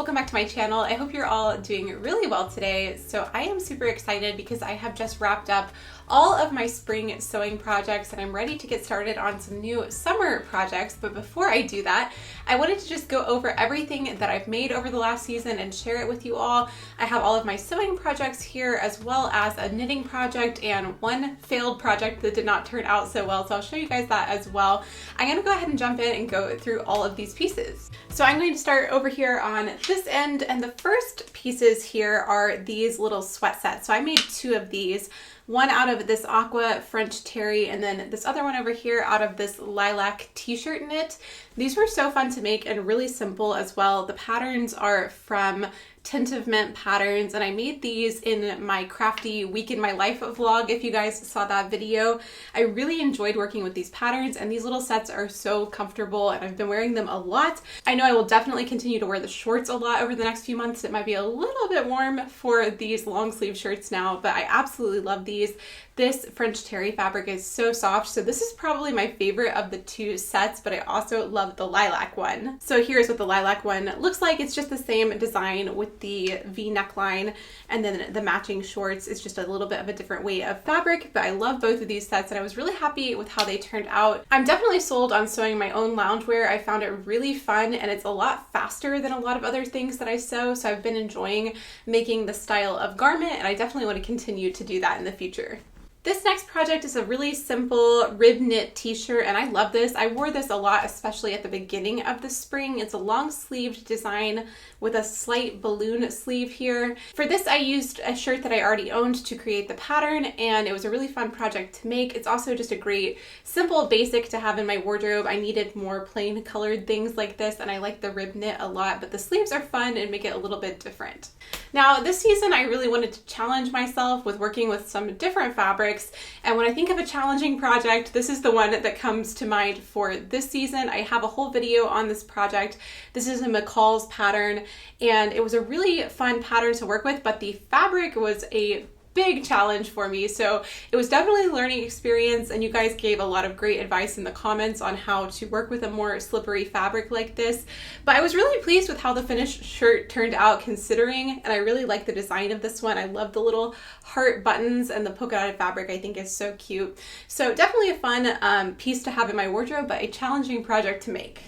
welcome back to my channel. I hope you're all doing really well today. So I am super excited because I have just wrapped up all of my spring sewing projects and I'm ready to get started on some new summer projects. But before I do that, I wanted to just go over everything that I've made over the last season and share it with you all. I have all of my sewing projects here, as well as a knitting project and one failed project that did not turn out so well. So I'll show you guys that as well. I'm gonna go ahead and jump in and go through all of these pieces. So I'm going to start over here on this end, and the first pieces here are these little sweat sets. So I made two of these. One out of this aqua French terry, and then this other one over here out of this lilac t-shirt knit. These were so fun to make and really simple as well. The patterns are from Tint of Mint patterns, and I made these in my crafty week in my life vlog. If you guys saw that video, I really enjoyed working with these patterns, and these little sets are so comfortable and I've been wearing them a lot. I know I will definitely continue to wear the shorts a lot over the next few months. It might be a little bit warm for these long sleeve shirts now, but I absolutely love these. This French terry fabric is so soft, so this is probably my favorite of the two sets, but I also love the lilac one. So here's what the lilac one looks like. It's just the same design with the V neckline, and then the matching shorts is just a little bit of a different weight of fabric, but I love both of these sets and I was really happy with how they turned out. I'm definitely sold on sewing my own loungewear. I found it really fun and it's a lot faster than a lot of other things that I sew, so I've been enjoying making this style of garment, and I definitely want to continue to do that in the future. This next project is a really simple rib knit t-shirt, and I love this. I wore this a lot, especially at the beginning of the spring. It's a long sleeved design with a slight balloon sleeve here. For this, I used a shirt that I already owned to create the pattern, and it was a really fun project to make. It's also just a great, simple basic to have in my wardrobe. I needed more plain colored things like this, and I like the rib knit a lot, but the sleeves are fun and make it a little bit different. Now, this season, I really wanted to challenge myself with working with some different fabrics, and when I think of a challenging project, this is the one that comes to mind for this season. I have a whole video on this project. This is a McCall's pattern, and it was a really fun pattern to work with, but the fabric was a big challenge for me. So it was definitely a learning experience, and you guys gave a lot of great advice in the comments on how to work with a more slippery fabric like this. But I was really pleased with how the finished shirt turned out considering, and I really like the design of this one. I love the little heart buttons, and the polka dotted fabric I think is so cute. So definitely a fun piece to have in my wardrobe, but a challenging project to make.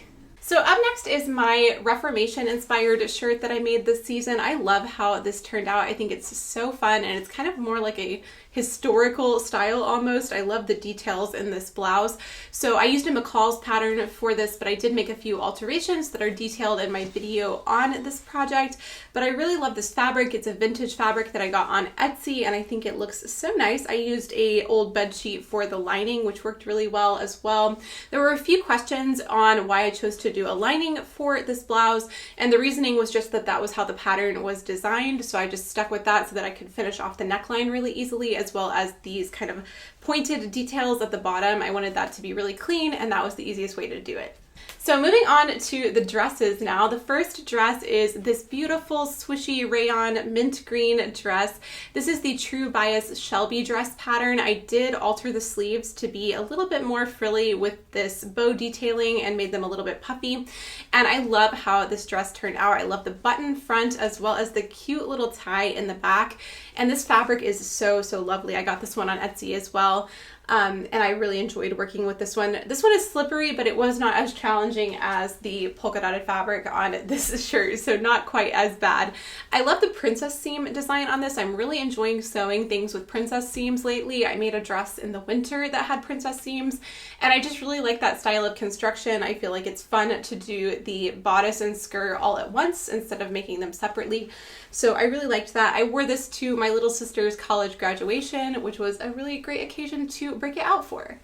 So up next is my Reformation inspired shirt that I made this season. I love how this turned out. I think it's so fun, and it's kind of more like a historical style almost. I love the details in this blouse. So I used a McCall's pattern for this, but I did make a few alterations that are detailed in my video on this project. But I really love this fabric. It's a vintage fabric that I got on Etsy, and I think it looks so nice. I used a old bed sheet for the lining, which worked really well as well. There were a few questions on why I chose to do a lining for this blouse, and the reasoning was just that that was how the pattern was designed. So I just stuck with that so that I could finish off the neckline really easily, as well as these kind of pointed details at the bottom. I wanted that to be really clean, and that was the easiest way to do it. So moving on to the dresses now. The first dress is this beautiful swishy rayon mint green dress. This is the True Bias Shelby dress pattern. I did alter the sleeves to be a little bit more frilly with this bow detailing and made them a little bit puffy. And I love how this dress turned out. I love the button front as well as the cute little tie in the back. And this fabric is so, so lovely. I got this one on Etsy as well. And I really enjoyed working with this one. This one is slippery, but it was not as challenging as the polka dotted fabric on this shirt, so not quite as bad. I love the princess seam design on this. I'm really enjoying sewing things with princess seams lately. I made a dress in the winter that had princess seams, and I just really like that style of construction. I feel like it's fun to do the bodice and skirt all at once instead of making them separately. So I really liked that. I wore this to my little sister's college graduation, which was a really great occasion to break it out for.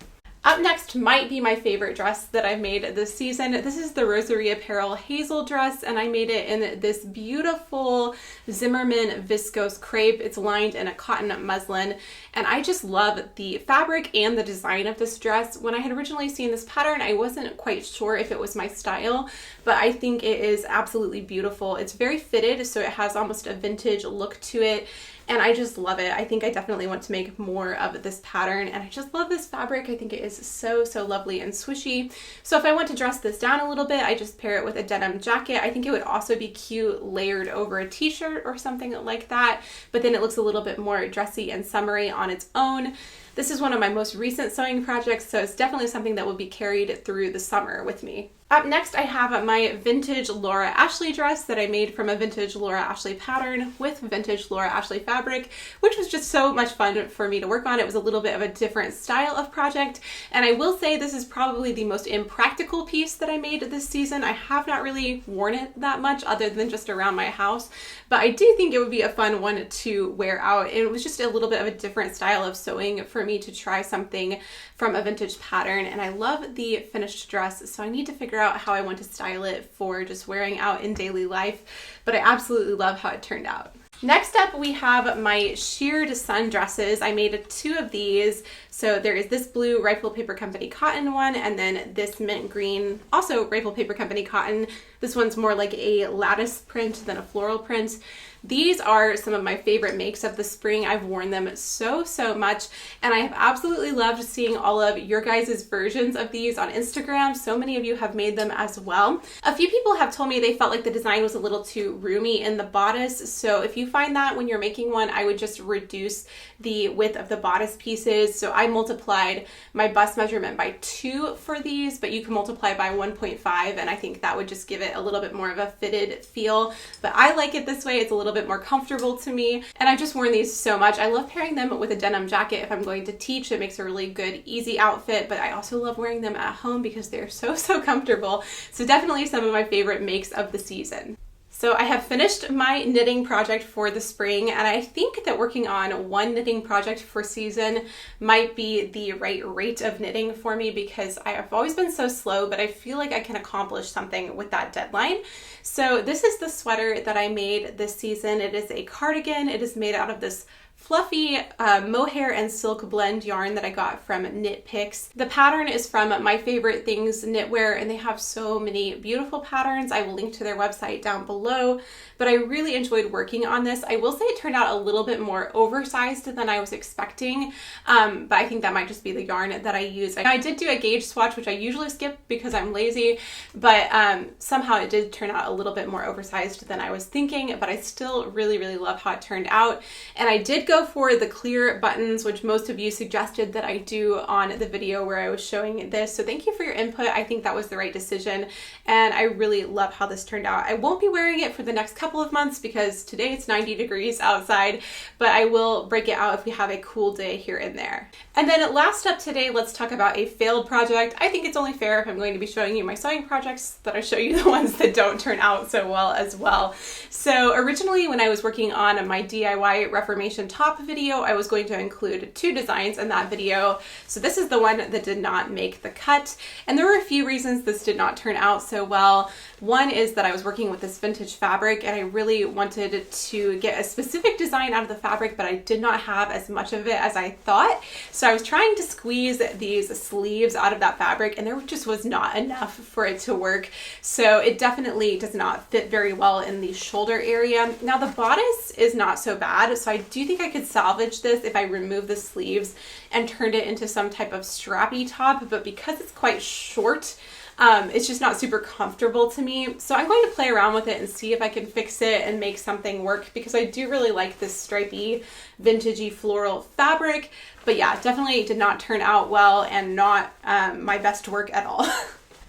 Up next might be my favorite dress that I've made this season. This is the Rosary Apparel Hazel dress, and I made it in this beautiful Zimmermann viscose crepe. It's lined in a cotton muslin, and I just love the fabric and the design of this dress. When I had originally seen this pattern, I wasn't quite sure if it was my style, but I think it is absolutely beautiful. It's very fitted, so it has almost a vintage look to it. and I just love it. I think I definitely want to make more of this pattern, and I just love this fabric. I think it is so lovely and swishy. So if I want to dress this down a little bit, I just pair it with a denim jacket. I think it would also be cute layered over a t-shirt or something like that, but then it looks a little bit more dressy and summery on its own. This is one of my most recent sewing projects, so it's definitely something that will be carried through the summer with me. Up next, I have my vintage Laura Ashley dress that I made from a vintage Laura Ashley pattern with vintage Laura Ashley fabric, which was just so much fun for me to work on. It was a little bit of a different style of project, and I will say this is probably the most impractical piece that I made this season. I have not really worn it that much other than just around my house, but I do think it would be a fun one to wear out. It was just a little bit of a different style of sewing for me to try something from a vintage pattern, and I love the finished dress, so I need to figure out how I want to style it for just wearing out in daily life, but I absolutely love how it turned out. Next up, we have my sheared sundresses. I made 2 of these. So there is this blue Rifle Paper Company cotton one, and then this mint green, also Rifle Paper Company cotton. This one's more like a lattice print than a floral print. These are some of my favorite makes of the spring. I've worn them so much, and I have absolutely loved seeing all of your guys' versions of these on Instagram. So many of you have made them as well. A few people have told me they felt like the design was a little too roomy in the bodice, so if you find that when you're making one, I would just reduce the width of the bodice pieces. So I multiplied my bust measurement by 2 for these, but you can multiply by 1.5, and I think that would just give it a little bit more of a fitted feel. But I like it this way. It's a little bit more comfortable to me, and I've just worn these so much. I love pairing them with a denim jacket if I'm going to teach. It makes a really good, easy outfit, but I also love wearing them at home because they're so comfortable. So definitely some of my favorite makes of the season. So I have finished my knitting project for the spring, and I think that working on one knitting project for season might be the right rate of knitting for me because I have always been so slow, but I feel like I can accomplish something with that deadline. So this is the sweater that I made this season. It is a cardigan. It is made out of this fluffy mohair and silk blend yarn that I got from Knit Picks. The pattern is from My Favorite Things Knitwear, and they have so many beautiful patterns. I will link to their website down below, but I really enjoyed working on this. I will say it turned out a little bit more oversized than I was expecting, but I think that might just be the yarn that I used. I did do a gauge swatch, which I usually skip because I'm lazy, but somehow it did turn out a little bit more oversized than I was thinking, but I still really love how it turned out. And I did go for the clear buttons, which most of you suggested that I do on the video where I was showing this. So thank you for your input. I think that was the right decision, and I really love how this turned out. I won't be wearing it for the next couple of months because today it's 90 degrees outside, but I will break it out if we have a cool day here and there. And then last up today, let's talk about a failed project. I think it's only fair if I'm going to be showing you my sewing projects that I show you the ones that don't turn out so well as well. So originally when I was working on my DIY Reformation top video, I was going to include 2 designs in that video. So this is the one that did not make the cut, and there were a few reasons this did not turn out so well. One is that I was working with this vintage fabric, and I really wanted to get a specific design out of the fabric, but I did not have as much of it as I thought. So I was trying to squeeze these sleeves out of that fabric, and there just was not enough for it to work. So it definitely does not fit very well in the shoulder area. Now the bodice is not so bad, so I do think I could salvage this if I remove the sleeves and turned it into some type of strappy top, but because it's quite short, it's just not super comfortable to me. So I'm going to play around with it and see if I can fix it and make something work, because I do really like this stripy, vintagey floral fabric. But yeah, definitely did not turn out well and not my best work at all.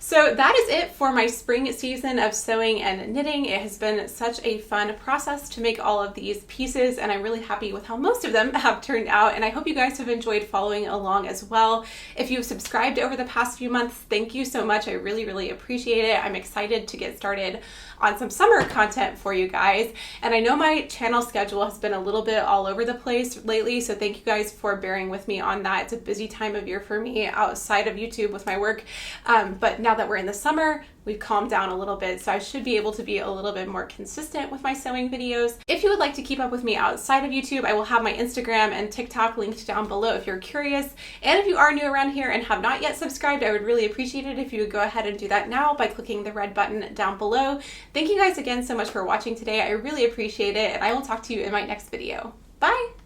So that is it for my spring season of sewing and knitting. It has been such a fun process to make all of these pieces, and I'm really happy with how most of them have turned out, and I hope you guys have enjoyed following along as well. If you've subscribed over the past few months, thank you so much. I really appreciate it. I'm excited to get started on some summer content for you guys, and I know my channel schedule has been a little bit all over the place lately, so thank you guys for bearing with me on that. It's a busy time of year for me outside of YouTube with my work, but now that we're in the summer, we've calmed down a little bit, so I should be able to be a little bit more consistent with my sewing videos. If you would like to keep up with me outside of YouTube, I will have my Instagram and TikTok linked down below if you're curious. And if you are new around here and have not yet subscribed, I would really appreciate it if you would go ahead and do that now by clicking the red button down below. Thank you guys again so much for watching today. I really appreciate it, and I will talk to you in my next video. Bye!